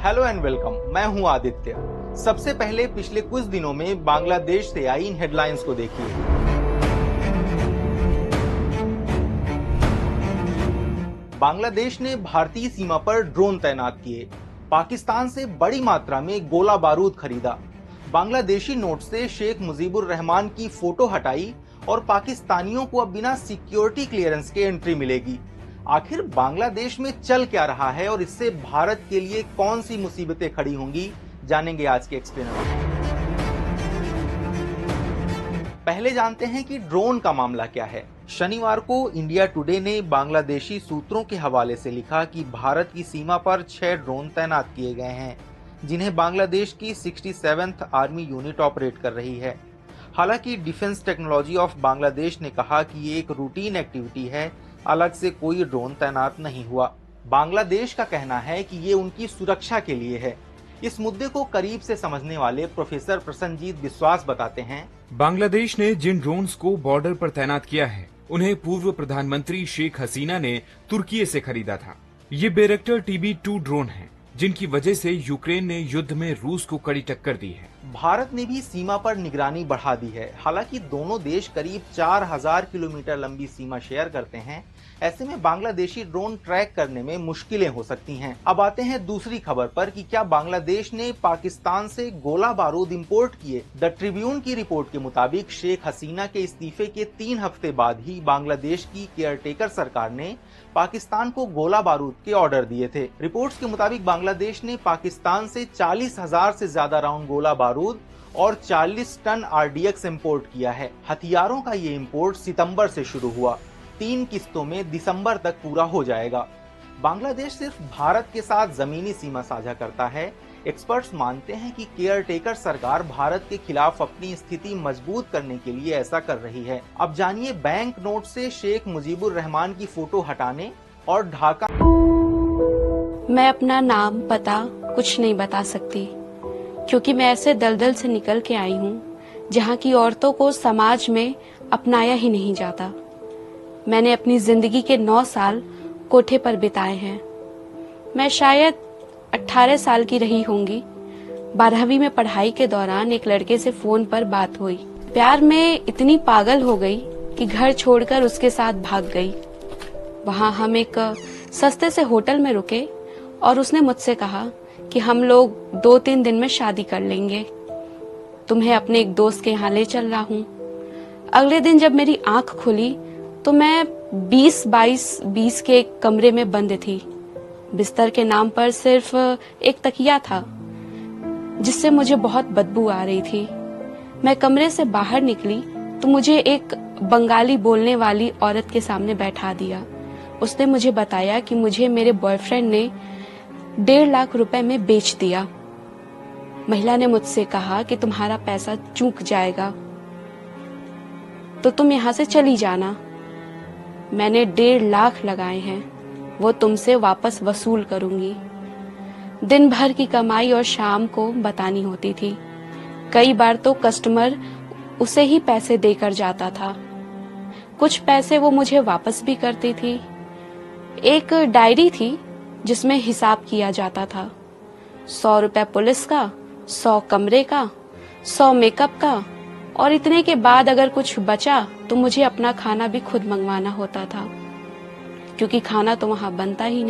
Hello and welcome, मैं हूं आदित्य। सबसे पहले पिछले कुछ दिनों में बांग्लादेश से आई इन हेडलाइंस को देखिए। बांग्लादेश ने भारतीय सीमा पर ड्रोन तैनात किए। पाकिस्तान से बड़ी मात्रा में गोला बारूद खरीदा। बांग्लादेशी नोट से शेख मुजीबुर रहमान की फोटो हटाई और पाकिस्तानियों को अब बिना सिक्योरिटी क्लियरेंस के एंट्री मिलेगी। आखिर बांग्लादेश में चल क्या रहा है और इससे भारत के लिए कौन सी मुसीबतें खड़ी होंगी, जानेंगे आज के एक्सप्लेनर में। पहले जानते हैं कि ड्रोन का मामला क्या है। शनिवार को इंडिया टुडे ने बांग्लादेशी सूत्रों के हवाले से लिखा कि भारत की सीमा पर 6 ड्रोन तैनात किए गए हैं, जिन्हें बांग्लादेश की 67th आर्मी यूनिट ऑपरेट कर रही है। हालांकि डिफेंस टेक्नोलॉजी ऑफ बांग्लादेश ने कहा कि ये एक रूटीन एक्टिविटी है, अलग से कोई ड्रोन तैनात नहीं हुआ। बांग्लादेश का कहना है कि ये उनकी सुरक्षा के लिए है। इस मुद्दे को करीब से समझने वाले प्रोफेसर प्रसन्नजीत विश्वास बताते हैं, बांग्लादेश ने जिन ड्रोन्स को बॉर्डर पर तैनात किया है, उन्हें पूर्व प्रधानमंत्री शेख हसीना ने तुर्की से खरीदा था। ये बैरक्टर TB2 ड्रोन हैं, जिनकी वजह से यूक्रेन ने युद्ध में रूस को कड़ी टक्कर दी है। भारत ने भी सीमा पर निगरानी बढ़ा दी है। हालांकि दोनों देश करीब 4000 किलोमीटर लंबी सीमा शेयर करते हैं। ऐसे में बांग्लादेशी ड्रोन ट्रैक करने में मुश्किलें हो सकती हैं। अब आते हैं दूसरी खबर पर कि क्या बांग्लादेश ने पाकिस्तान से गोला बारूद इंपोर्ट किए। द ट्रिब्यून की रिपोर्ट के मुताबिक शेख हसीना के इस्तीफे के 3 हफ्ते बाद ही बांग्लादेश की केयरटेकर सरकार ने पाकिस्तान को गोला बारूद के ऑर्डर दिए थे। रिपोर्ट्स के मुताबिक बांग्लादेश ने पाकिस्तान से 40,000 से ज्यादा राउंड गोला बारूद और 40 टन RDX इंपोर्ट किया है। हथियारों का ये इंपोर्ट सितंबर से शुरू हुआ, 3 किस्तों में दिसंबर तक पूरा हो जाएगा। बांग्लादेश सिर्फ भारत के साथ जमीनी सीमा साझा करता है। एक्सपर्ट्स मानते हैं कि केयरटेकर सरकार भारत के खिलाफ अपनी स्थिति मजबूत करने के लिए ऐसा कर रही है। अब जानिए बैंक नोट से शेख मुजीबुर रहमान की फोटो हटाने और ढाका। मैं अपना नाम पता कुछ नहीं बता सकती, क्योंकि मैं ऐसे दलदल से निकल के आई हूँ जहाँ की औरतों को समाज में अपनाया ही नहीं जाता। मैंने अपनी जिंदगी के 9 साल कोठे पर बिताए हैं। मैं शायद 18 साल की रही होंगी। 12वीं में पढ़ाई के दौरान एक लड़के से फोन पर बात हुई। प्यार में इतनी पागल हो गई कि घर छोड़कर उसके साथ भाग गई। वहाँ हम एक सस्ते से होटल में रुके और उसने मुझसे कहा कि हम लोग 2-3 दिन में शादी कर लेंगे। तुम्हें अपने एक दोस्त के यहाँ ले चल रहा हूँ। अगले दिन जब मेरी आंख खुली तो मैं 20-22-20 के एक कमरे में बंद थी। बिस्तर के नाम पर सिर्फ एक तकिया था, जिससे मुझे बहुत बदबू आ रही थी। मैं कमरे से बाहर निकली तो मुझे एक बंगाली बोलने वाली औरत के सामने बैठा दिया। उसने मुझे बताया कि मुझे मेरे बॉयफ्रेंड ने 1.5 लाख रुपए में बेच दिया। महिला ने मुझसे कहा कि तुम्हारा पैसा चूक जाएगा तो तुम यहाँ से चली जाना। मैंने 1.5 लाख लगाए हैं, वो तुमसे वापस वसूल करूंगी। दिन भर की कमाई और शाम को बतानी होती थी। कई बार तो कस्टमर उसे ही पैसे देकर जाता था। कुछ पैसे वो मुझे वापस भी करती थी। एक डायरी थी जिसमें हिसाब किया जाता था। 100 रुपए पुलिस का, 100 कमरे का, 100 मेकअप का, और इतने के बाद अगर कुछ बचा तो मुझे अपना खाना भी खुद मंगवाना होता था, क्योंकि खाना तो वहां बनता ही नहीं।